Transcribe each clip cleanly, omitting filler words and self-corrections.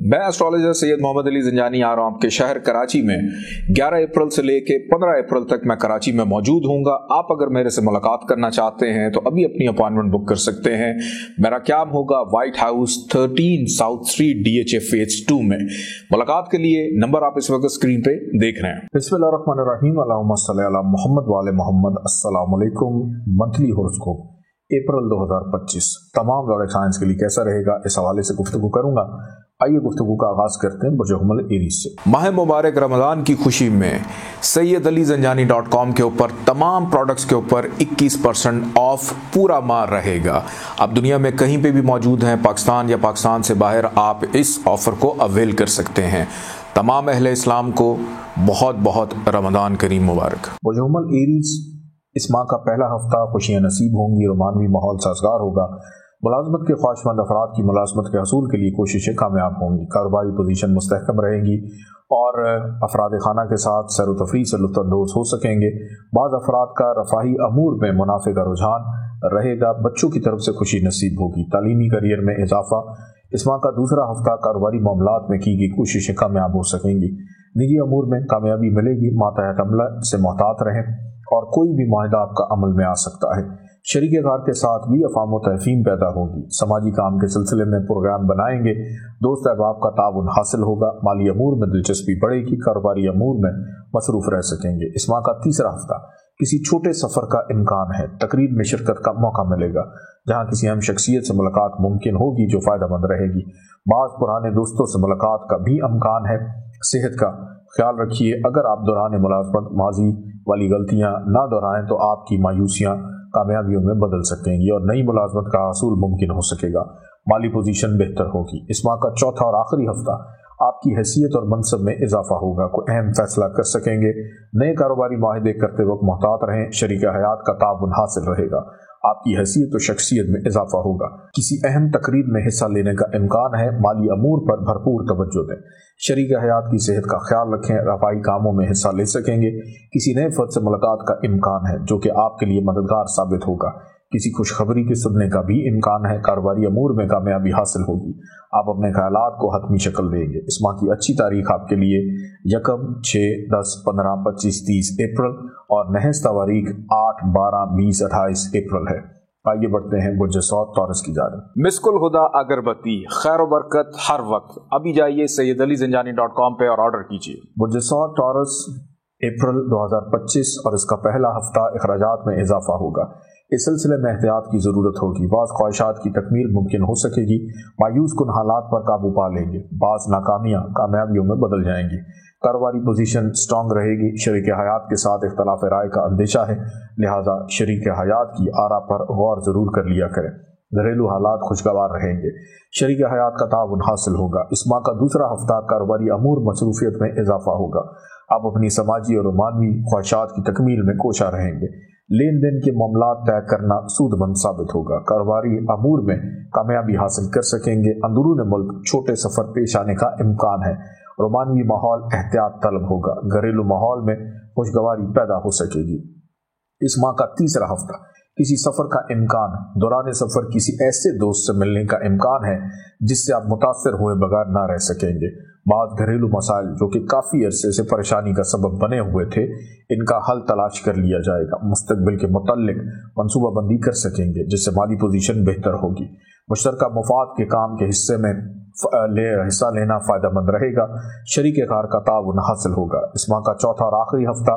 मैं एस्ट्रोलॉजर सैयद मोहम्मद अली ज़ंजानी आ रहा हूँ आपके शहर कराची में 11 अप्रैल से लेके 15 अप्रैल तक मैं कराची में मौजूद हूँगा। आप अगर मेरे से मुलाकात करना चाहते हैं तो अभी अपनी अपॉइंटमेंट बुक कर सकते हैं। मेरा क्याम होगा white house 13 south street DHA phase 2 में। मुलाकात के लिए नंबर आप इस वक्त स्क्रीन पे देख रहे हैं। बिस्मिल्लाहिर्रहमानिर्रहीम, अल्लाहुम्मा सल्ली अला मोहम्मद वाले मोहम्मद। अस्सलामु अलैकुम। मंथली हॉरोस्कोप अप्रैल 2025 तमाम ज़ोडिएक साइंस के लिए कैसा रहेगा, इस हवाले से गुफ्तगू करूंगा। आइए गुफ्तगू का आगाज करते हैं बुर्ज हुमल एरीज से। माह मुबारक रमज़ान की खुशी में SayyidAliZanjani.com के ऊपर तमाम प्रोडक्ट्स के ऊपर 21% ऑफ पूरा माह रहेगा। आप दुनिया में कहीं पे भी मौजूद हैं, पाकिस्तान या पाकिस्तान से बाहर, आप इस ऑफर को अवेल कर सकते हैं। तमाम अहले इस्लाम को बहुत बहुत रमज़ान करीम मुबारक। बुर्ज हुमल एरीज, इस माह का पहला हफ्ता खुशियाँ नसीब होंगी, रोमानवी माहौल साजगार होगा। मुलाजमत के ख्वाहिशमंद अफराद की मुलाजमत के हसूल के लिए कोशिशें कामयाब होंगी। कारोबारी पोजीशन मुस्तहकम रहेगी और अफराद खाना के साथ सैर व तफरीह से लुत्फ़अंदोज़ हो सकेंगे। बाज़ अफराद का रफ़ाही अमूर में मुनाफे का रुझान रहेगा। बच्चों की तरफ से खुशी नसीब होगी। तालीमी करियर में इजाफा। इस माह का दूसरा हफ्ता कारोबारी मामलात में की गई कोशिशें कामयाब हो सकेंगी। निजी अमूर में कामयाबी मिलेगी। मातहत अमला से मोहतात रहें और कोई भी माहिदा आपका अमल में आ सकता है। शरीके कार के साथ भी अफ़ाम व तहफ़ीम पैदा होगी। समाजी काम के सिलसिले में प्रोग्राम बनाएंगे। दोस्त अहबाब का ताउन हासिल होगा। माली अमूर में दिलचस्पी बढ़ेगी। कारोबारी अमूर में मसरूफ़ रह सकेंगे। इस माह का तीसरा हफ्ता किसी छोटे सफ़र का इम्कान है। तकरीब में शिरकत का मौका मिलेगा जहाँ किसी अहम शख्सियत से मुलाकात मुमकिन होगी जो फ़ायदेमंद रहेगी। बाज़ पुराने दोस्तों से मुलाकात का भी इम्कान है। सेहत का ख्याल रखिए। अगर आप दौरान मुलाजमत माजी वाली गलतियां ना दोहराएं तो आपकी मायूसियां कामयाबियों में बदल सकेंगी और नई मुलाजमत का हासिल मुमकिन हो सकेगा। माली पोजीशन बेहतर होगी। इस माह का चौथा और आखिरी हफ्ता आपकी हैसियत और मनसब में इजाफा होगा। कोई अहम फैसला कर सकेंगे। नए कारोबारी माहिदे करते वक्त मोहतात रहें। शरीक हयात का ताउन हासिल रहेगा। आपकी हैसियत और शख्सियत में इजाफा होगा। किसी अहम तकरीब में हिस्सा लेने का इम्कान है। माली अमूर पर भरपूर तवज्जो दें। शरीक हयात की सेहत का ख्याल रखें। रफ़ाई कामों में हिस्सा ले सकेंगे। किसी नए फर्द से मुलाकात का इम्कान है जो कि आपके लिए मददगार साबित होगा। किसी खुशखबरी के सुनने का भी इम्कान है। कारोबारी अमूर में कामयाबी हासिल होगी। आप अपने ख्यालात को हतमी शक्ल देंगे। इस माह की अच्छी तारीख आपके लिए 1, 6, 10, 15, 25, 30 अप्रैल और नहस तारीख 8, 12, 20, 28 अप्रैल है। आइए बढ़ते हैं बुर्ज सौद टॉरस की जानिब। मिस्कुल हुदा अगरबत्ती, खैर व बरकत हर वक्त। अभी जाइए SayyidAliZanjani.com पे और ऑर्डर कीजिए। बुर्ज सौद टॉरस अप्रैल 2025 और इसका पहला हफ्ता अखराजात में इजाफा होगा। इस सिलसिले में एहतियात की ज़रूरत होगी। बाज़ ख्वाहिशात की तकमील मुमकिन हो सकेगी। मायूस कुन हालात पर काबू पा लेंगे। बाज़ नाकामियाँ कामयाबियों में बदल जाएंगी। कारोबारी पोजीशन स्ट्रॉन्ग रहेगी। शरीक हयात के साथ इख्तलाफ राय का अंदेशा है, लिहाजा शरीक हयात की आरा पर गौर ज़रूर कर लिया करें। घरेलू हालात खुशगवार रहेंगे। शरीक हयात का ताउन हासिल होगा। इस माह का दूसरा हफ्ता कारोबारी अमूर मसरूफियत में इजाफा होगा। आप अपनी समाजी और मानवी ख्वाहिशात की तकमील में कोशा रहेंगे। लेन देन के मामलात तय करना सूदमंद साबित होगा। कारोबारी अमूर में कामयाबी हासिल कर सकेंगे। अंदरून मुल्क छोटे सफ़र पेश आने का इम्कान है। रोमानवी माहौल एहतियात तलब होगा। घरेलू माहौल में खुशगवारी पैदा हो सकेगी। इस माह का तीसरा हफ्ता किसी सफ़र का इम्कान। दौरान सफ़र किसी ऐसे दोस्त से मिलने का इम्कान है जिससे आप मुतासर हुए बगैर ना रह सकेंगे। बाज़ घरेलू मसाइल जो कि काफ़ी अरसे से परेशानी का सबब बने हुए थे, इनका हल तलाश कर लिया जाएगा। मुस्तकबिल के मुतल्लिक मनसूबाबंदी कर सकेंगे जिससे माली पोजीशन बेहतर होगी। मुश्तरका मुफाद के काम के हिस्से में हिस्सा लेना फ़ायदेमंद रहेगा। शरीक कार का ताउन हासिल होगा। इस माह का चौथा और आखिरी हफ्ता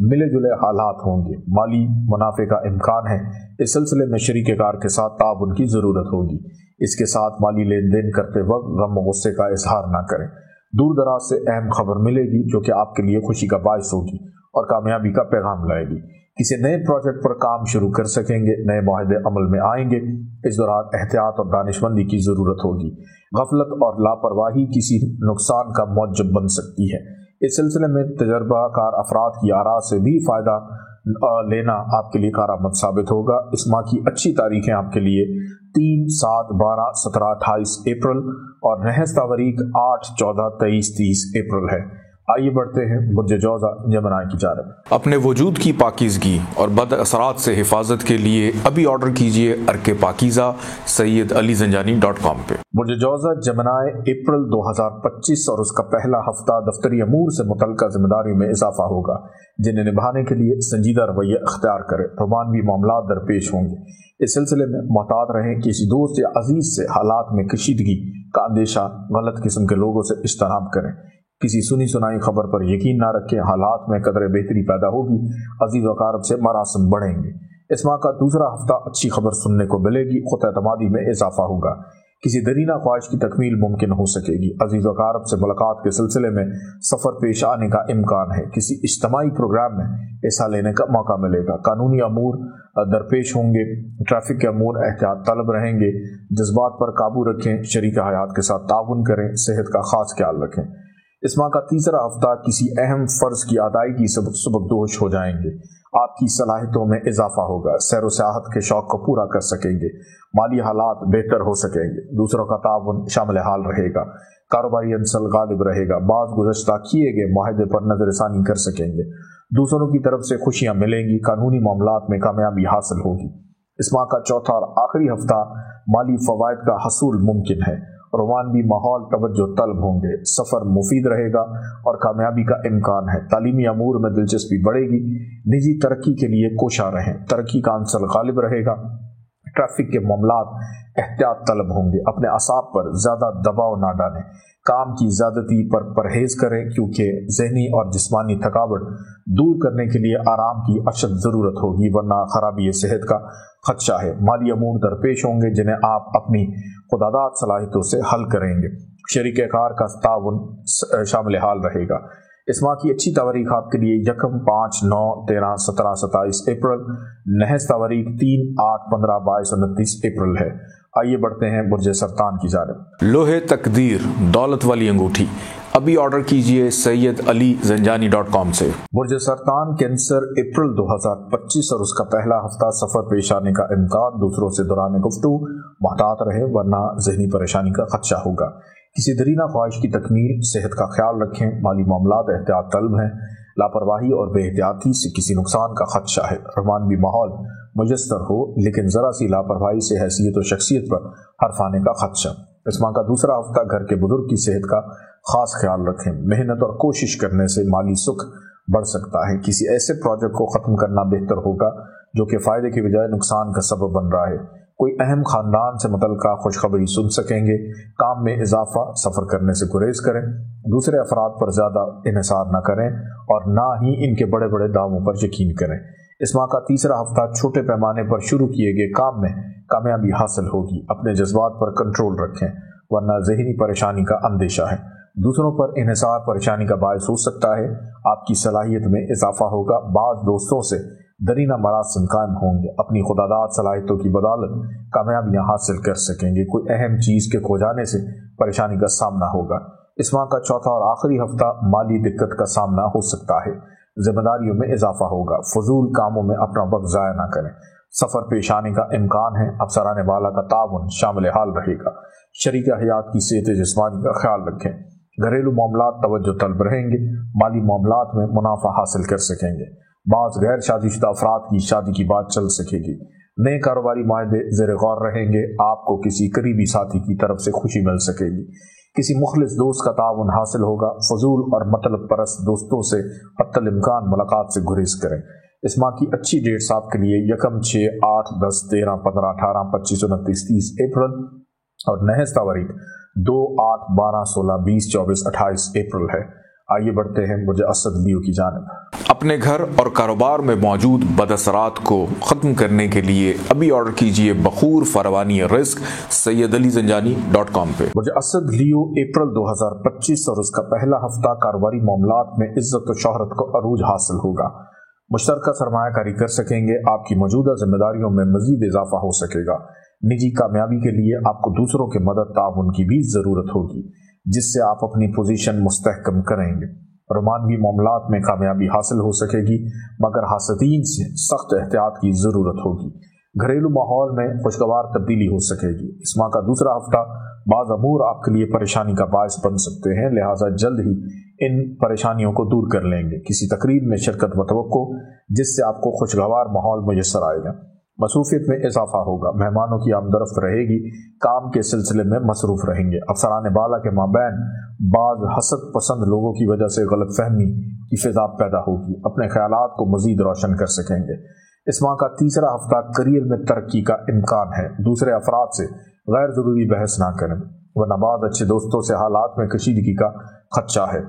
मिले जुले हालात होंगे। माली मुनाफे का इम्कान है। इस सिलसिले में शरीक कार के साथ ताउन की ज़रूरत होगी। इसके साथ माली लेन देन करते वक्त गम व गुस्से का इजहार ना करें। दूर दराज से अहम खबर मिलेगी जो कि आपके लिए खुशी का बायस होगी और कामयाबी का पैगाम लाएगी। किसी नए प्रोजेक्ट पर काम शुरू कर सकेंगे। नए माहिदे अमल में आएंगे। इस दौरान एहतियात और दानिशमंदी की ज़रूरत होगी। गफलत और लापरवाही किसी नुकसान का मौजब बन सकती है। इस सिलसिले में तजर्बाकार अफराद की आरा से भी फ़ायदा लेना आपके लिए कारआमद साबित होगा। इस माह की अच्छी तारीखें आपके लिए 3, 7, 12, 17, 28 अप्रैल और नहस तारीख 8, 14, 23, 30 अप्रैल है। आइए बढ़ते हैं बुर्ज जौज़ा जमनाई की जानब। अपने वजूद की पाकीज़गी और बद असरात से हिफाजत के लिए अभी ऑर्डर कीजिए अर्के पाकीज़ा SayyedAliZanjani.com पे। बुर्ज जौज़ा जमनाई अप्रैल 2025 और उसका पहला हफ्ता दफ्तरी अमूर से मुतल्लिक़ा जिम्मेदारियों में इजाफा होगा, जिन्हें निभाने के लिए संजीदा रवैया अख्तियार करें। रोमानवी मामलात दरपेश होंगे। इस सिलसिले में मोहतात रहें, किसी दोस्त या अजीज से हालात में कशीदगी का अंदेशा, गलत किस्म के लोगों से इज्तनाब करें। किसी सुनी सुनाई खबर पर यकीन ना रखें, हालात में कदर बेहतरी पैदा होगी, अजीज वकारब से मरासिम बढ़ेंगे। इस माह का दूसरा हफ्ता अच्छी खबर सुनने को मिलेगी, खुद एतमादी में इजाफा होगा, किसी दरीना ख्वाहिश की तकमील मुमकिन हो सकेगी। अजीज वकारब से मुलाकात के सिलसिले में सफ़र पेश आने का इम्कान है, किसी इज्तमाई प्रोग्राम में हिस्सा लेने का मौका मिलेगा। कानूनी अमूर दरपेश होंगे, ट्रैफिक के अमूर एहतियात तलब रहेंगे। जज्बात पर काबू रखें, शरीक हयात के साथ ताउन करें, सेहत का खास ख्याल रखें। इस माह का तीसरा हफ्ता किसी अहम फ़र्ज की अदायगी से सुबकदोश हो जाएंगे, आपकी सलाहियतों में इजाफा होगा, सैर व सियाहत के शौक को पूरा कर सकेंगे, माली हालात बेहतर हो सकेंगे, दूसरों का ताउन शामिल हाल रहेगा, कारोबारी अंसल गालिब रहेगा, बाज़ गुज़श्ता किए गए माहिदे पर नज़रसानी कर सकेंगे, दूसरों की तरफ से खुशियाँ मिलेंगी, कानूनी मामलात में कामयाबी हासिल होगी। इस माह का चौथा और आखिरी हफ्ता माली फ़वाइद का हसूल मुमकिन है, रोमानवी माहौल तवज्जो तलब होंगे, सफ़र मुफीद रहेगा और कामयाबी का इम्कान है। तालीमी अमूर में दिलचस्पी बढ़ेगी, निजी तरक्की के लिए कोशा रहें, तरक्की का अंसल गालिब रहेगा। ट्रैफिक के मामलात एहतियात तलब होंगे, अपने असाब पर ज़्यादा दबाव ना डालें, काम की ज़्यादती पर परहेज़ करें, क्योंकि जहनी और जिस्मानी थकावट दूर करने के लिए आराम की अशद ज़रूरत होगी, वरना खराबी सेहत का खदशा है। माली अमूर दरपेश होंगे, जिन्हें आप अपनी खुदादात सलाहियतों से हल करेंगे, शरीक कार का ताउन शामिल हाल रहेगा। इस माह की अच्छी तारीख आपके लिए 1, 5, 9, 13, 17, 27 अप्रैल, नहस तारीख 3, 8, 15, 22, 29 अप्रैल है। आइए बढ़ते हैं बुर्ज सरतान की जानिब। लोहे तकदीर दौलत वाली अंगूठी अभी ऑर्डर कीजिए SayyedAliZanjani.com से। बुर्ज सरतान कैंसर अप्रैल 2025 और उसका पहला हफ्ता सफ़र पेश आने का इम्कान, दूसरों से दौरान गुफ्तगू मोहतात रहे, वरना जहनी परेशानी का खदशा होगा। किसी दरीना ख्वाहिश की तकमील, सेहत का ख्याल रखें, माली मामलात एहतियात तलब हैं, लापरवाही और बेहतियाती से किसी नुकसान का खदशा है। रोमानवी माहौल मुयस्सर हो, लेकिन ज़रा सी लापरवाही से हैसियत और शख्सियत पर हर्फ आने का खदशा। इस माह का दूसरा हफ्ता घर के बुजुर्ग की सेहत का खास ख्याल रखें, मेहनत और कोशिश करने से माली सुख बढ़ सकता है। किसी ऐसे प्रोजेक्ट को ख़त्म करना बेहतर होगा जो कि फ़ायदे के बजाय नुकसान का सबब बन रहा है। कोई अहम खानदान से मुतल्लिक़ा खुशखबरी सुन सकेंगे। काम में इजाफा, सफ़र करने से गुरेज करें, दूसरे अफराद पर ज़्यादा इन्हिसार न करें और ना ही इनके बड़े बड़े दावों पर यकीन करें। इस माह का तीसरा हफ्ता छोटे पैमाने पर शुरू किए गए काम में कामयाबी हासिल होगी। अपने जज्बात पर कंट्रोल रखें, वरना ज़हनी परेशानी का अंदेशा है। दूसरों पर इन्हिसार परेशानी का बायस हो सकता है। आपकी सलाहियत में इजाफा होगा, बाज़ दोस्तों से दरीना मरासिम कायम होंगे, अपनी खुदादात सलाहियतों की बदौलत कामयाबियाँ हासिल कर सकेंगे। कोई अहम चीज़ के खो जाने से परेशानी का सामना होगा। इस माह का चौथा और आखिरी हफ्ता माली दिक्कत का सामना हो सकता है, जिम्मेदारियों में इजाफा होगा, फजूल कामों में अपना वक्त ज़ाया ना करें, सफ़र पेश आने का इम्कान है, अफसराने वाला का ताउन शामिल हाल रहेगा, शरीक हयात की सेहत जिस्मानी का ख्याल रखें, घरेलू मामलात तवज्जो तलब रहेंगे, माली मामलात में मुनाफा हासिल कर सकेंगे, बाज़ गैर शादीशुदा अफराद की शादी की बात चल सकेगी, नए कारोबारी मायदे ज़ेर गौर रहेंगे, आपको किसी करीबी साथी की तरफ से खुशी मिल सकेगी, किसी मुखलिस दोस्त का ताउन हासिल होगा, फजूल और मतलब परस्त दोस्तों से हत्तल इम्कान मुलाकात से गुरेज करें। इस माह की अच्छी डेट्स आपके लिए 1, 6, 8, 10, 13, 15, 18, 25, 29, 30 अप्रैल और नहस तारीख 2, 8, 12, 16, 20, 24, 28 अप्रैल है। आइए बढ़ते हैं बुर्ज असद लियो की जानिब। अपने घर और कारोबार में मौजूद बदअसरात को ख़त्म करने के लिए अभी ऑर्डर कीजिए बखूर फरवानी रिस्क SayyedAliZanjani.com पे। बुर्ज असद लियो अप्रैल 2025 और उसका पहला हफ्ता कारोबारी मामलात में इज्जत और शोहरत को अरूज हासिल होगा, मुश्तरका सरमायाकारी कर सकेंगे, आपकी मौजूदा जिम्मेदारियों में मजीद इजाफा हो सकेगा। निजी कामयाबी के लिए आपको दूसरों के मदद ताउन की भी ज़रूरत होगी, जिससे आप अपनी पोजीशन मुस्तहकम करेंगे। रोमानवी मामलात में कामयाबी हासिल हो सकेगी, मगर हासदीन से सख्त एहतियात की ज़रूरत होगी। घरेलू माहौल में खुशगवार तब्दीली हो सकेगी। इस माह का दूसरा हफ्ता बाज़ अमूर आपके लिए परेशानी का बायस बन सकते हैं, लिहाजा जल्द ही इन परेशानियों को दूर कर लेंगे। किसी तकरीब में शिरकत व तवक्को जिससे आपको खुशगवार माहौल मुयस्सर आएगा। मसरूफियत में इजाफा होगा, मेहमानों की आमदरफ्त रहेगी, काम के सिलसिले में मसरूफ रहेंगे। अफसरान बाला के माबैन बाज हसद पसंद लोगों की वजह से गलत फहमी की फिजा पैदा होगी, अपने ख्यालात को मजीद रोशन कर सकेंगे। इस माह का तीसरा हफ्ता करियर में तरक्की का इम्कान है। दूसरे अफराद से गैर ज़रूरी बहस ना करें, वरना बाद अच्छे दोस्तों से हालात में कशीदगी का खदशा है।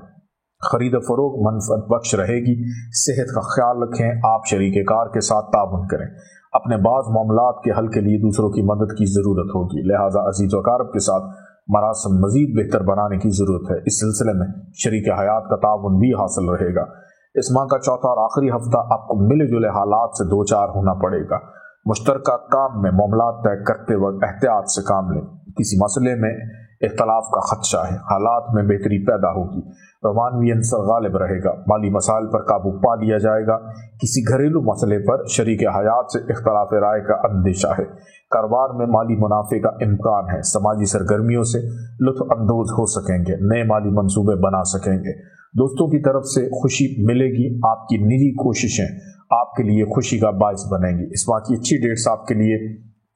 खरीद फरोख मनफत बख्श रहेगी। सेहत का ख्याल रखें, आप शरीके कार के साथ ताउन करें। अपने बाज़ मामलात के हल के लिए दूसरों की मदद की ज़रूरत होगी, लिहाजा अजीज़ व अकारब के साथ मरासम मज़ीद बेहतर बनाने की ज़रूरत है। इस सिलसिले में शरीक हयात का ताउन भी हासिल रहेगा। इस माह का चौथा और आखिरी हफ्ता आपको मिले जुले हालात से दो चार होना पड़ेगा। मुश्तरका काम में मामलात तय करते वक्त एहतियात से काम लें। किसी मसले में इख्तलाफ का खदशा है, हालात में बेहतरी पैदा होगी, रोमानवी अंसर गालिब रहेगा, माली मसाइल पर काबू पा लिया जाएगा। किसी घरेलू मसले पर शरीक हयात से इख्तलाफ राय का अंदेशा है। कारोबार में माली मुनाफे का इम्कान है। समाजी सरगर्मियों से लुत्फ अंदोज हो सकेंगे, नए माली मंसूबे बना सकेंगे। दोस्तों की तरफ से खुशी मिलेगी। आपकी निजी कोशिशें आपके लिए खुशी का बायस बनेंगी। इस माह की अच्छी डेट्स आपके लिए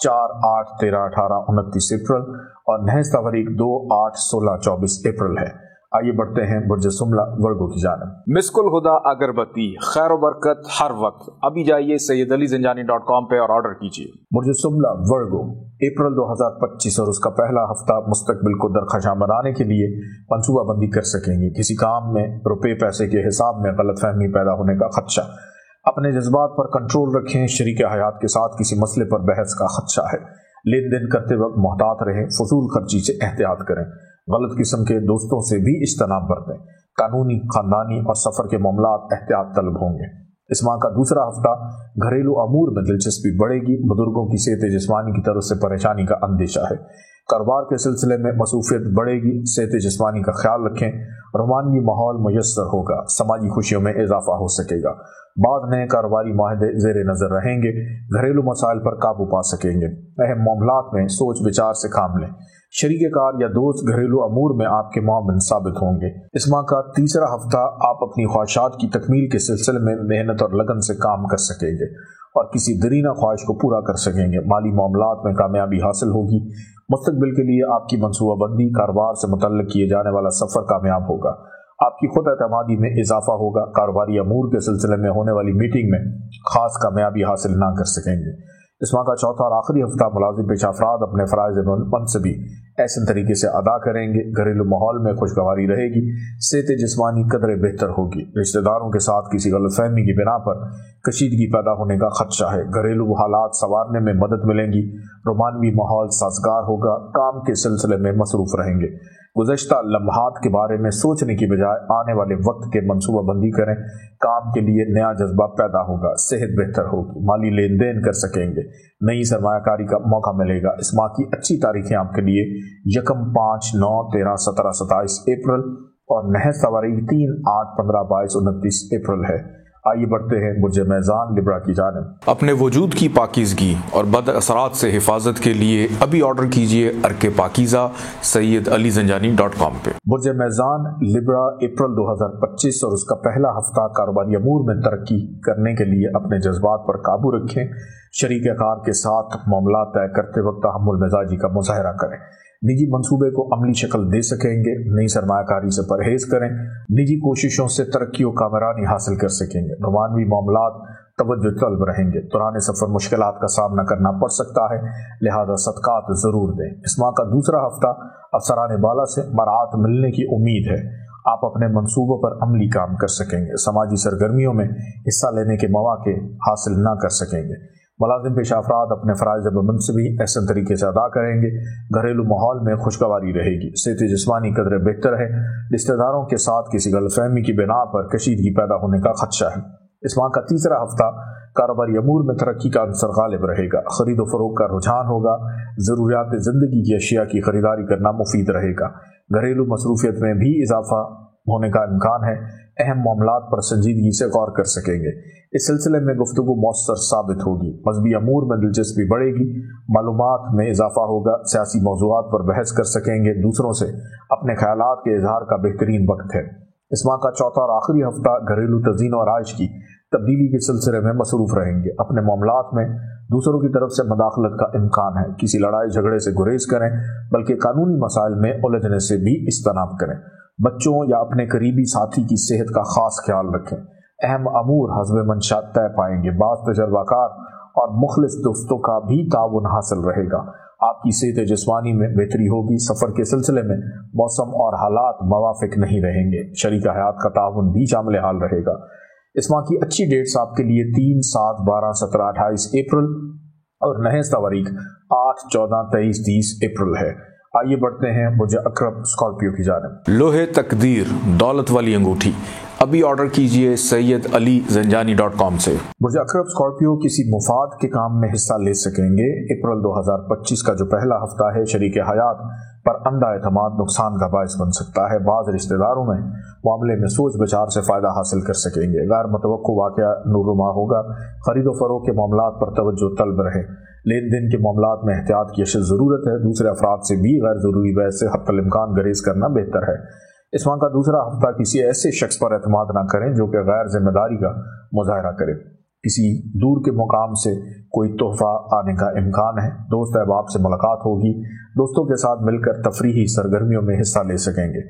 4, 8, 13, 18, 29 अप्रैल और नहस तारीख 2, 8, 16, 24 अप्रैल है। आइए बढ़ते हैं बुर्ज सुमला वर्गो की जानिब। मिस्कुल हुदा अगरबत्ती, खैर बरकत हर वक्त। अभी जाइए sayyidalizanjani.com पे और ऑर्डर कीजिए। बुर्ज सुमला वर्गो अप्रैल 2025 और उसका पहला हफ्ता मुस्तकबिल को दरख्शां बनाने के लिए मंसूबा बंदी कर सकेंगे। किसी काम में रुपए पैसे के हिसाब में गलतफहमी पैदा होने का खदशा। अपने जज्बात पर कंट्रोल रखें। शरीक हयात के साथ किसी मसले पर बहस का खदशा है। लेन देन करते वक्त मोहतात रहें, फजूल खर्ची से एहतियात करें। गलत किस्म के दोस्तों से भी इज्तनाब बरतें। कानूनी, खानदानी और सफ़र के मामलात एहतियात तलब होंगे। इस माह का दूसरा हफ्ता घरेलू अमूर में दिलचस्पी बढ़ेगी। बुजुर्गों की सेहत जिस्मानी की तरफ से परेशानी का अंदेशा है। कारोबार के सिलसिले में मसरूफियत बढ़ेगी। सेहत जिस्मानी का ख्याल रखें। रोमानवी माहौल मुयस्सर होगा, समाजी खुशियों में इजाफा हो सकेगा। बाद नए कारोबारी माहदे जेर नज़र रहेंगे। घरेलू मसाइल पर काबू पा सकेंगे। अहम मामलात में सोच विचार से काम लें। शरीके कार या दोस्त घरेलू अमूर में आपके मामन साबित होंगे। इस माह का तीसरा हफ्ता आप अपनी ख्वाहिशात की तकमील के सिलसिले में मेहनत और लगन से काम कर सकेंगे और किसी दरीना ख्वाहिश को पूरा कर सकेंगे। माली मामलात में कामयाबी हासिल होगी। मुस्तकबिल के लिए आपकी मनसूबाबंदी, कारोबार से मुतल्लिक किए जाने वाला सफ़र कामयाब होगा। आपकी खुद एतमादी में इजाफा होगा। कारोबारी अमूर के सिलसिले में होने वाली मीटिंग में खास कामयाबी हासिल ना कर सकेंगे। इस माह का चौथा और आखिरी हफ्ता मुलाजिम पेशा अफराद अपने फ़राइज़ मनसबी ऐसे तरीके से अदा करेंगे। घरेलू माहौल में खुशगवारी रहेगी। सेहत जिस्मानी कदरे बेहतर होगी। रिश्तेदारों के साथ किसी गलतफहमी की बिना पर कशीदगी पैदा होने का खदशा है। घरेलू हालात संवारने में मदद मिलेंगी। रोमानवी माहौल साजगार होगा। काम के सिलसिले में मसरूफ रहेंगे। गुज़श्ता लम्हात के बारे में सोचने की बजाय आने वाले वक्त के मनसूबा बंदी करें। काम के लिए नया जज्बा पैदा होगा। सेहत बेहतर होगी। माली लेन देन कर सकेंगे। नई सरमायाकारी का मौका मिलेगा। इस माह की अच्छी तारीखें आपके लिए 1, 5, 9, 13, 17, 27 अप्रैल और नहस तारीख 3, 8, 15, 22, 29 अप्रैल है। आइए बढ़ते हैं बुर्ज मैज़ान लिब्रा की जानिब। अपने वजूद की पाकीज़गी और बद असरात से हिफाजत के लिए अभी ऑर्डर कीजिए अर्के पाकीज़ा sayyidalizanjani.com पे। बुर्ज मैज़ान लिब्रा अप्रैल 2025 और उसका पहला हफ्ता कारोबारी अमूर में तरक्की करने के लिए अपने जज्बात पर काबू रखें। शरीक कार के साथ मामला तय करते वक्त तहम्मुल मिजाजी का मुजाहरा करें। निजी मंसूबे को अमली शक्ल दे सकेंगे। नई सरमायाकारी से परहेज करें। निजी कोशिशों से तरक्की और कामरानी हासिल कर सकेंगे। रोमानवी मामलात तवज्जो तलब रहेंगे। दौरान सफ़र मुश्किलात का सामना करना पड़ सकता है, लिहाजा सदकात ज़रूर दें। इस माह का दूसरा हफ्ता अफसरान बाला से मरात मिलने की उम्मीद है। आप अपने मंसूबों पर अमली काम कर सकेंगे। समाजी सरगर्मियों में हिस्सा लेने के मौके हासिल ना कर सकेंगे। मुलाजिम पेशा अफराद अपने फ़राइज़ मनसबी ऐसे तरीके से अदा करेंगे। घरेलू माहौल में खुशगवारी रहेगी। सेहत जिस्मानी कदर बेहतर है। रिश्तेदारों के साथ किसी गलतफहमी की बिना पर कशीदगी पैदा होने का खदशा है। इस माह का तीसरा हफ्ता कारोबारी अमूर में तरक्की का अंसर गालिब रहेगा। खरीद फरोख का रुझान होगा। ज़रूरियात ज़िंदगी की अशिया की खरीदारी करना मुफीद रहेगा। घरेलू मसरूफियत में भी इजाफा होने का इम्कान है। अहम मामलात पर संजीदगी से गौर कर सकेंगे। इस सिलसिले में गुफ्तगू मौसर साबित होगी। मजहबी अमूर में दिलचस्पी बढ़ेगी। मालूमात में इजाफा होगा। सियासी मौज़ूआत पर बहस कर सकेंगे। दूसरों से अपने ख्यालात के इजहार का बेहतरीन वक्त है। इस माह का चौथा और आखिरी हफ्ता घरेलू तज़ीन और आइश की तब्दीली के सिलसिले में मसरूफ़ रहेंगे। अपने मामलात में दूसरों की तरफ से मदाखलत का इम्कान है। किसी लड़ाई झगड़े से गुरेज करें, बल्कि कानूनी मसाइल में उलझने से भी इज्तनाब करें। बच्चों या अपने करीबी साथी की सेहत का खास ख्याल रखें। अहम अमूर हस्ब मंशा तय पाएंगे। बाज़ तजर्बाकार और मुखलिस दोस्तों का भी ताउन हासिल रहेगा। आपकी सेहत जिस्मानी में बेहतरी होगी। सफ़र के सिलसिले में मौसम और हालात मवाफिक नहीं रहेंगे। शरीक हयात का ताउन भी शामिल हाल रहेगा। इस माह की अच्छी डेट्स आपके लिए 3, 7, 12, 17, 28 अप्रैल और नहेज़ तारीख 8, 14, 23, 30 अप्रैल है। आइए बढ़ते हैं बुर्ज अकरब स्कॉर्पियो की जानिब। लोहे तकदीर दौलत वाली अंगूठी अभी ऑर्डर कीजिए SayyedAliZanjani.com से। बुर्ज अकरब स्कॉर्पियो किसी मुफाद के काम में हिस्सा ले सकेंगे। अप्रैल 2025 का जो पहला हफ्ता है, शरीक हयात पर अंधा एतमाद नुकसान का बायस बन सकता है। बाज़ रिश्तेदारों में मामले में सोच विचार से फ़ायदा हासिल कर सकेंगे। गैर मुतवक्को वाक़या नूरुमा होगा। खरीदो फरोख के मामलात पर तवज्जो तलब रहे। लेन देन के मामलात में एहतियात की अशद ज़रूरत है। दूसरे अफराद से भी गैर ज़रूरी बहस से हक़्क़ल इम्कान गरेज करना बेहतर है। इस माह का दूसरा हफ्ता किसी ऐसे शख्स पर एतमाद न करें जो कि गैर जिम्मेदारी का मुजाहरा करे। किसी दूर के मुकाम से कोई तोहफा आने का इम्कान है। दोस्त अहबाब से मुलाकात होगी। दोस्तों के साथ मिलकर तफरीही सरगर्मियों में हिस्सा ले सकेंगे।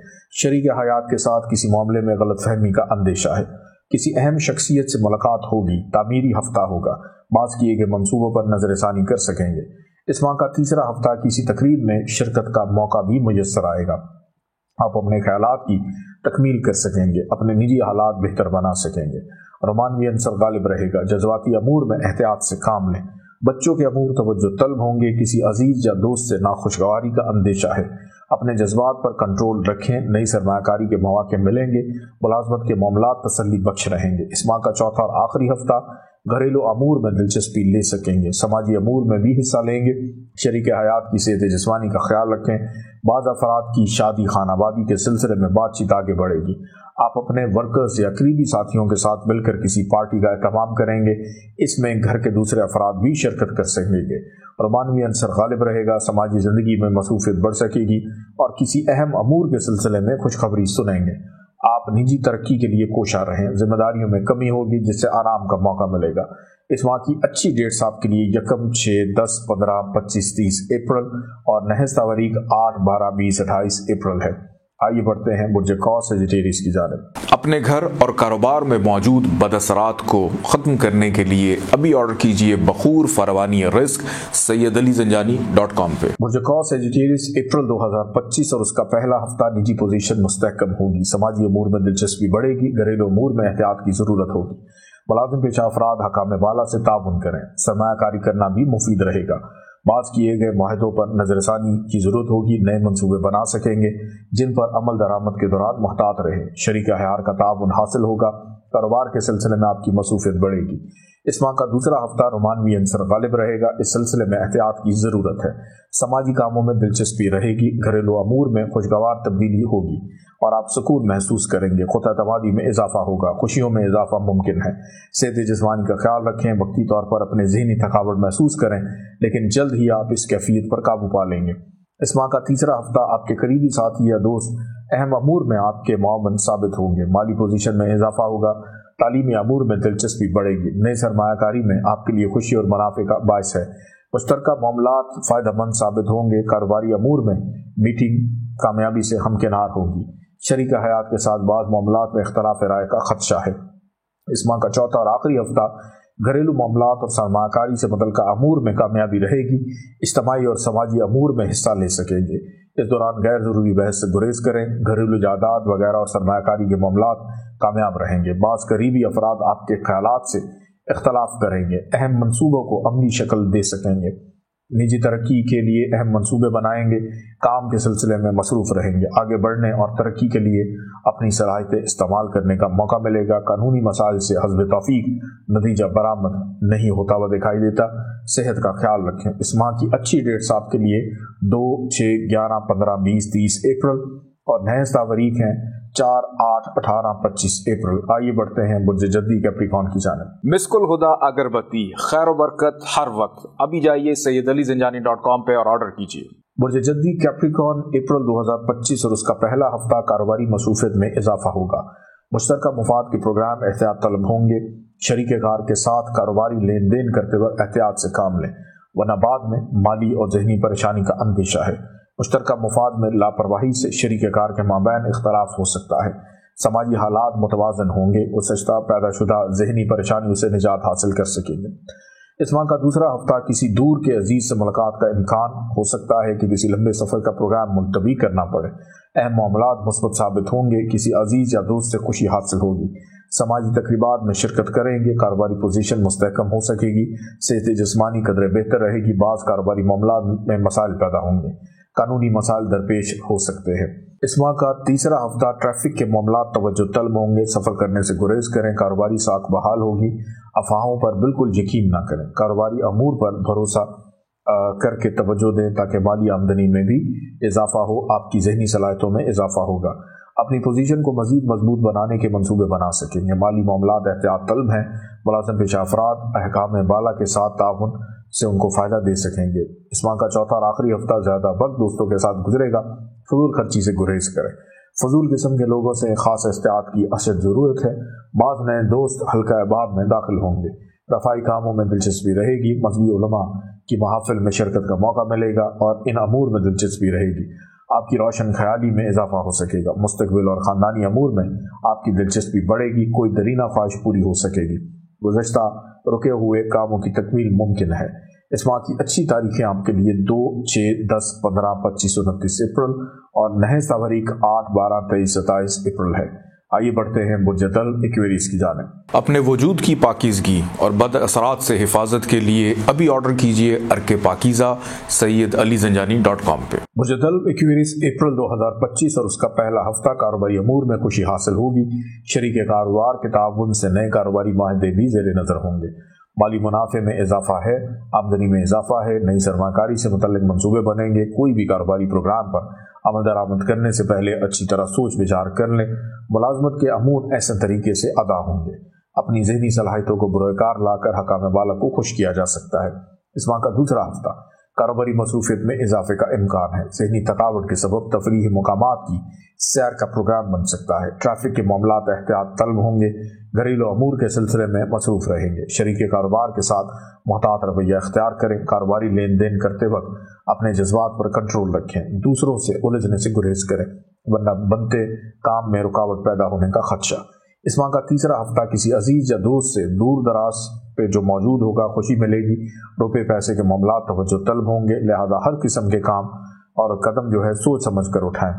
शरीक हयात के साथ किसी मामले में गलतफहमी का अंदेशा है। किसी अहम शख्सियत से मुलाकात होगी। तामीरी हफ्ता होगा। बात किए गए मंसूबों पर नजरसानी कर सकेंगे। इस माह का तीसरा हफ्ता किसी तकरीब में शिरकत का मौका भी मुयस्सर आएगा। आप अपने ख्यालात की तकमील कर सकेंगे। अपने निजी हालात बेहतर बना सकेंगे। रोमानवी अंसर गालिब रहेगा। जज्बाती अमूर में एहतियात से काम लें। बच्चों के अमूर तवज्जो तलब होंगे। किसी अजीज या दोस्त से नाखुशगवारी का अंदेशा है। अपने जज्बात पर कंट्रोल रखें। नई सरमायाकारी के मौके मिलेंगे। मुलाजमत के मामलात तसल्ली बख्श रहेंगे। इस माह का चौथा और आखिरी हफ्ता घरेलू अमूर में दिलचस्पी ले सकेंगे। समाजी अमूर में भी हिस्सा लेंगे। शरीक हयात की सेहत जिस्मानी का ख्याल रखें। बाज़ अफराद की शादी खानाबादी के सिलसिले में बातचीत आगे बढ़ेगी। आप अपने वर्कर्स या करीबी साथियों के साथ मिलकर किसी पार्टी का एहतमाम करेंगे। इसमें घर के दूसरे अफराद भी शिरकत कर सकेंगे। रोमानवी अंसर गालिब रहेगा। समाजी ज़िंदगी में मसरूफियत बढ़ सकेगी और किसी अहम अमूर के सिलसिले में खुशखबरी सुनेंगे। आप निजी तरक्की के लिए कोशा रहें। जिम्मेदारियों में कमी होगी जिससे आराम का मौका मिलेगा। इस माह की अच्छी डेट्स आपके लिए 1, 6, 10, 15, 25, 30 अप्रैल और नहेज़ तारीख 8, 12, 20, 28 अप्रैल है। आइए बढ़ते हैं बुर्ज कौस सजिटेरियस की जानिब। अपने घर और कारोबार में मौजूद बदअसरात को ख़त्म करने के लिए अभी ऑर्डर कीजिए बखूर फरवानी रिस्क SayyedAliZanjani.com पे। बुर्ज कौस सजिटेरियस अप्रैल 2025 और उसका पहला हफ्ता निजी पोजीशन मुस्तहकम होगी। समाजी अमूर में दिलचस्पी बढ़ेगी। घरेलू अमूर में एहतियात की ज़रूरत होगी। मुलाजिम पेशा अफराद हकाम बाला से ताउन करें। सरमायाकारी करना भी मुफीद रहेगा। बात किए गए माहिदों पर नजरसानी की जरूरत होगी। नए मंसूबे बना सकेंगे जिन पर अमल दरामद के दौरान मुहतात रहे। शरीक हयात का ताउन हासिल होगा। कारोबार के सिलसिले में आपकी मसरूफियत बढ़ेगी। इस माह का दूसरा हफ्ता रोमानवी अंसर गालिब रहेगा। इस सिलसिले में एहतियात की ज़रूरत है। समाजी कामों में दिलचस्पी रहेगी। घरेलू अमूर में खुशगवार तब्दीली होगी और आप सुकून महसूस करेंगे। खुद-एतमादी में इजाफा होगा। खुशियों में इजाफा मुमकिन है। सेहत जिस्मानी का ख्याल रखें। वक्ती तौर पर अपने ज़हनी थकावट महसूस करें, लेकिन जल्द ही आप इस कैफियत पर काबू पा लेंगे। इस माह का तीसरा हफ्ता आपके करीबी साथी या दोस्त अहम अमूर में आपके मुआवन साबित होंगे। माली पोजीशन में इजाफा होगा। तालीमी अमूर में दिलचस्पी बढ़ेगी। नई सरमायाकारी में आपके लिए खुशी और मुनाफे का बायस है। मुश्तरका मामलात फ़ायदेमंद साबित होंगे। कारोबारी अमूर में मीटिंग कामयाबी से हमकिनार होगी। शरीक हयात के साथ बाज़ मामलात में इख्तलाफ राय का खदशा है। इस माह का चौथा और आखिरी हफ्ता घरेलू मामलात और सरमायाकारी से मुतल्लिक़ अमूर में कामयाबी रहेगी। इज्तिमाई और समाजी अमूर में हिस्सा ले सकेंगे। इस दौरान गैर ज़रूरी बहस से गुरेज करें। घरेलू जायदाद वगैरह और सरमायाकारी के मामलात कामयाब रहेंगे। बाज़ करीबी अफराद आपके ख्यालात से इख्तलाफ करेंगे। अहम मंसूबों को अमली शक्ल दे सकेंगे। निजी तरक्की के लिए अहम मंसूबे बनाएंगे। काम के सिलसिले में मसरूफ़ रहेंगे। आगे बढ़ने और तरक्की के लिए अपनी सलाहियतें इस्तेमाल करने का मौका मिलेगा। कानूनी मसाइल से हस्ब तौफीक नतीजा बरामद नहीं होता हुआ दिखाई देता। सेहत का ख्याल रखें। इस माह की अच्छी डेट्स आपके लिए 2, 6, 11, 15, 20, 30 अप्रैल और नहेज़ तारीख हैं 4, 8, 18, 25 अप्रैल। आइए बढ़ते हैं बुर्ज जद्दी कैप्रिकॉर्न की जानिब। मिस्कुल हुदा अगरबत्ती खैर बरकत हर वक्त। अभी जाइए SayyedAliZanjani.com पे और ऑर्डर कीजिए। برج जद्दी कैप्रिकॉर्न अप्रैल 2025 और उसका पहला हफ्ता कारोबारी मसरूफियत में इजाफा होगा। मुश्तरका मुफाद के प्रोग्राम एहतियात तलब होंगे। शरीक कार के साथ कारोबारी लेन देन करते वक्त एहतियात से काम लें, वरना बाद में माली और जहनी परेशानी का अंदेशा है। मुश्तरका मुफाद में लापरवाही से शरीक कार के माबैन इख्तलाफ हो सकता है। समाजी हालात मुतवाजन होंगे, उसशता पैदाशुदा जहनी परेशानियों से निजात हासिल कर सकेंगे। इस माह का दूसरा हफ्ता किसी दूर के अजीज से मुलाकात का इम्कान हो सकता है कि किसी लंबे सफर का प्रोग्राम मुलतवी करना पड़े। अहम मामलात मुस्बत साबित होंगे, किसी अजीज या दोस्त से खुशी हासिल होगी। समाजी तकरीबात में शिरकत करेंगे, कारोबारी पोजीशन मुस्तहकम हो सकेगी। सेहत जिस्मानी कदर बेहतर रहेगी। बाज़ कारोबारी मामलात में मसाइल पैदा होंगे, कानूनी मसाइल दरपेश हो सकते हैं। इस माह का तीसरा हफ्ता ट्रैफिक के मामलात तवज्जो तलब होंगे। सफर करने से गुरेज करें, कारोबारी साख बहाल होगी। अफवाहों पर बिल्कुल यकीन न करें। कारोबारी अमूर पर भरोसा करके तवज्जो दें ताकि माली आमदनी में भी इजाफा हो, आपकी जहनी सलाहियतों में इजाफा होगा। अपनी पोजीशन को मजीद मजबूत बनाने के मंसूबे बना सकेंगे। माली मामलात एहतियात तलब हैं। मुलाज़िम पेशा अफराद अहकाम बाला के साथ ताउन से उनको फ़ायदा दे सकेंगे। इस माह का चौथा और आखिरी हफ्ता ज़्यादा वक्त दोस्तों के साथ गुजरेगा। फजूल खर्ची से गुरेज करें। फजूल किस्म के लोगों से खास एहतियात की अशद ज़रूरत है। बाज़ नए दोस्त हल्का अहबाब में दाखिल होंगे। रफ़ाई कामों में दिलचस्पी रहेगी। मज़हबी उलमा की महफिल में शिरकत का मौका मिलेगा और इन अमूर में दिलचस्पी रहेगी। आपकी रोशन ख्याली में इजाफा हो सकेगा। मुस्तकबिल और ख़ानदानी अमूर में आपकी दिलचस्पी बढ़ेगी। कोई दरीना ख्वाहिश पूरी हो सकेगी। गुज़श्ता रुके हुए कामों की तकमील मुमकिन है। इस माह की अच्छी तारीखें आपके लिए 2, 6, 10, 15, 25, 29 अप्रैल और नहस तारीख 8, 12, 23, 27 अप्रैल है। आइए बढ़ते हैं बुर्ज दल एक्वेरियस की जानिब। अपने वजूद की पाकीज़गी और बद असरात से हिफाजत के लिए अभी ऑर्डर कीजिए अर्के पाकीज़ा SayyidAliZanjani.com पे। बुर्ज दल एक्वेरियस अप्रैल 2025 और उसका पहला हफ्ता कारोबारी अमूर में खुशी हासिल होगी। शरीक कारोबार के ताउन से नए कारोबारी माहदे भी ज़ेर नज़र होंगे। माली मुनाफे में इजाफा है, आमदनी में इजाफा है। नई सरमाकारी से मुतल्लिक मंसूबे बनेंगे। कोई भी कारोबारी प्रोग्राम पर अमल दरामद करने से पहले अच्छी तरह सोच विचार कर लें। मुलाजमत के अमूर ऐसे तरीके से अदा होंगे। अपनी ज़हनी सलाहियतों को बुरोकार लाकर हकाम बाला को खुश किया जा सकता है। इस माह का दूसरा हफ्ता कारोबारी मसरूफियत में इजाफे का इम्कान है। ज़हनी थकावट के सबब तफरीही मुकामात की सैर का प्रोग्राम बन सकता है। ट्रैफिक के मामलात एहतियात तलब होंगे। घरेलू अमूर के सिलसिले में मसरूफ रहेंगे। शरीक कारोबार के साथ मुहतात रवैया अख्तियार करें। कारोबारी लेन देन करते वक्त अपने जज्बात पर कंट्रोल रखें। दूसरों से उलझने से गुरेज करें, वरना बनते काम में रुकावट पैदा होने का खदशा। इस माह का तीसरा हफ्ता किसी अजीज या दोस्त से दूर दराज पे जो मौजूद होगा खुशी मिलेगी। रुपये पैसे के मामलात तवज्जो तलब होंगे, लिहाजा हर किस्म के काम और कदम जो है सोच समझ कर उठाएं।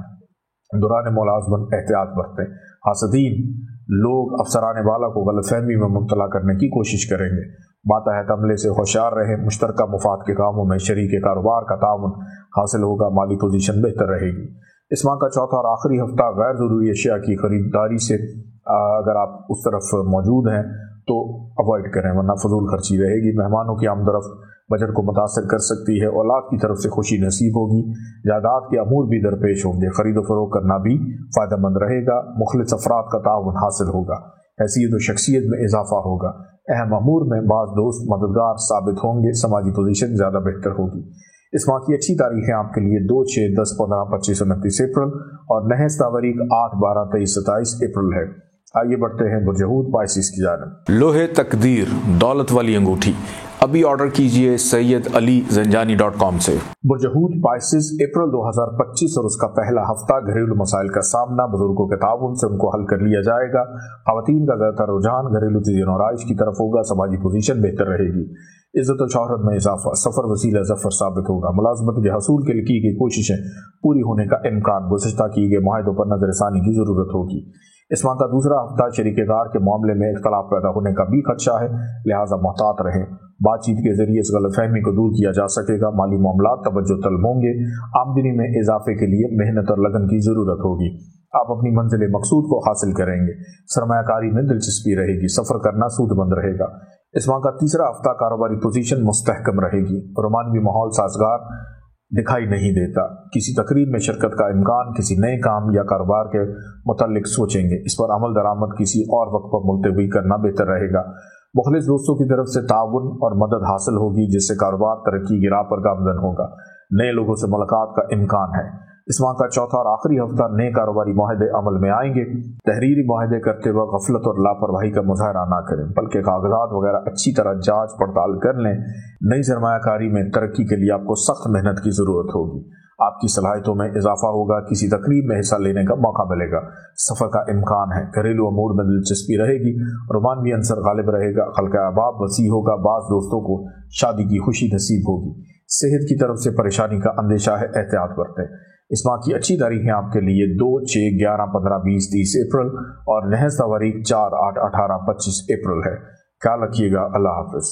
दौरान मुलाजमत एहतियात बरतें। हासदीन लोग अफसरान वाला को गलतफहमी में मुब्तला करने की कोशिश करेंगे। मातहत अमले से होशियार रहें। मुश्तरका मुफाद के कामों में शरीक कारोबार का ताउन हासिल होगा। माली पोजीशन बेहतर रहेगी। इस माह का चौथा और आखिरी हफ्ता गैर ज़रूरी अशिया की खरीदारी से अगर आप उस तरफ मौजूद हैं तो अवॉइड करें, वरना फजूल खर्ची रहेगी। मेहमानों की आमदरफ्त बजट को मुतासर कर सकती है। औलाद की तरफ से खुशी नसीब होगी। जायदाद के अमूर भी दरपेश होंगे। खरीदो फरोख्त करना भी फ़ायदेमंद रहेगा। मुखलिस अफराद का ताउन हासिल होगा। हैसियत और शख्सियत में इजाफा होगा। अहम अमूर में बाज़ दोस्त मददगार साबित होंगे। समाजी पोजीशन ज़्यादा बेहतर होगी। इस माह की अच्छी तारीखें आपके लिए 2, 6, 10, 15, 25, 29 अप्रैल और नहस तारीख 8, 12, 23, 27 अप्रैल है। आइए बढ़ते हैं बुर्ज हूत पाइसिस की जानिब। लोहे तकदीर दौलत वाली अंगूठी अभी ऑर्डर कीजिए SayyidAliZanjani.com से। बुर्ज हूत पाइसिस अप्रैल 2025 और उसका पहला हफ्ता घरेलू मसाइल का सामना बुजुर्गों के ताउन से उनको हल कर लिया जाएगा। खवातीन का ज़्यादातर रुझान घरेलू चीज़ों और आइश की तरफ होगा। समाजी पोजीशन बेहतर रहेगी। इज्जत और शोहरत में इजाफा। सफ़र वसीला ज़फ़र साबित होगा। मुलाजमत के हसूल के लिए की गई कोशिशें पूरी होने का इम्कान। गुज़श्ता किए गए माहिदों पर नज़रसानी की ज़रूरत होगी। इस माह का दूसरा हफ्ता शरीकेदार के मामले में इख्तलाफ पैदा होने का भी खदशा है, लिहाजा मुहतात रहें। बातचीत के जरिए इस गलतफहमी को दूर किया जा सकेगा। माली मामलात तवज्जो तलब होंगे। आमदनी में इजाफे के लिए मेहनत और लगन की ज़रूरत होगी। आप अपनी मंजिल मकसूद को हासिल करेंगे। सरमायाकारी में दिलचस्पी रहेगी। सफ़र करना सूदमंद रहेगा। इस माह का तीसरा हफ्ता कारोबारी पोजीशन मुस्तहकम रहेगी। रोमानवी माहौल साजगार दिखाई नहीं देता। किसी तकरीब में शिरकत का इम्कान। किसी नए काम या कारोबार के मुताल्लिक सोचेंगे। इस पर अमल दरामद किसी और वक्त पर मुलतवी करना बेहतर रहेगा। मुखलिस दोस्तों की तरफ से ताउन और मदद हासिल होगी, जिससे कारोबार तरक्की की राह पर गामजन होगा। नए लोगों से मुलाकात का इम्कान है। इस माह का चौथा और आखिरी हफ्ता नए कारोबारी मुआहदे अमल में आएंगे। तहरीरी मुआहदे करते वक्त गफलत और लापरवाही का मुजाहरा ना करें, बल्कि कागजात वगैरह अच्छी तरह जांच पड़ताल कर लें। नई सरमायाकारी में तरक्की के लिए आपको सख्त मेहनत की ज़रूरत होगी। आपकी सलाहियतों में इजाफा होगा, किसी तकरीब में हिस्सा लेने का मौका मिलेगा, सफ़र का इम्कान है, घरेलू अमूर में दिलचस्पी रहेगी, रोमानवी अंसर गालिब रहेगा, खल्क़ अहबाब वसी होगा, बाज़ दोस्तों को शादी की खुशी नसीब होगी। सेहत की तरफ से परेशानी का अंदेशा है, एहतियात बरतें। इस माह की अच्छी तारीखें आपके लिए 2, 6, 11, 15, 20, 30 अप्रैल और नहस तारीख 4, 8, 18, 25 अप्रैल है। ख्याल रखिएगा। अल्लाह हाफ़िज़।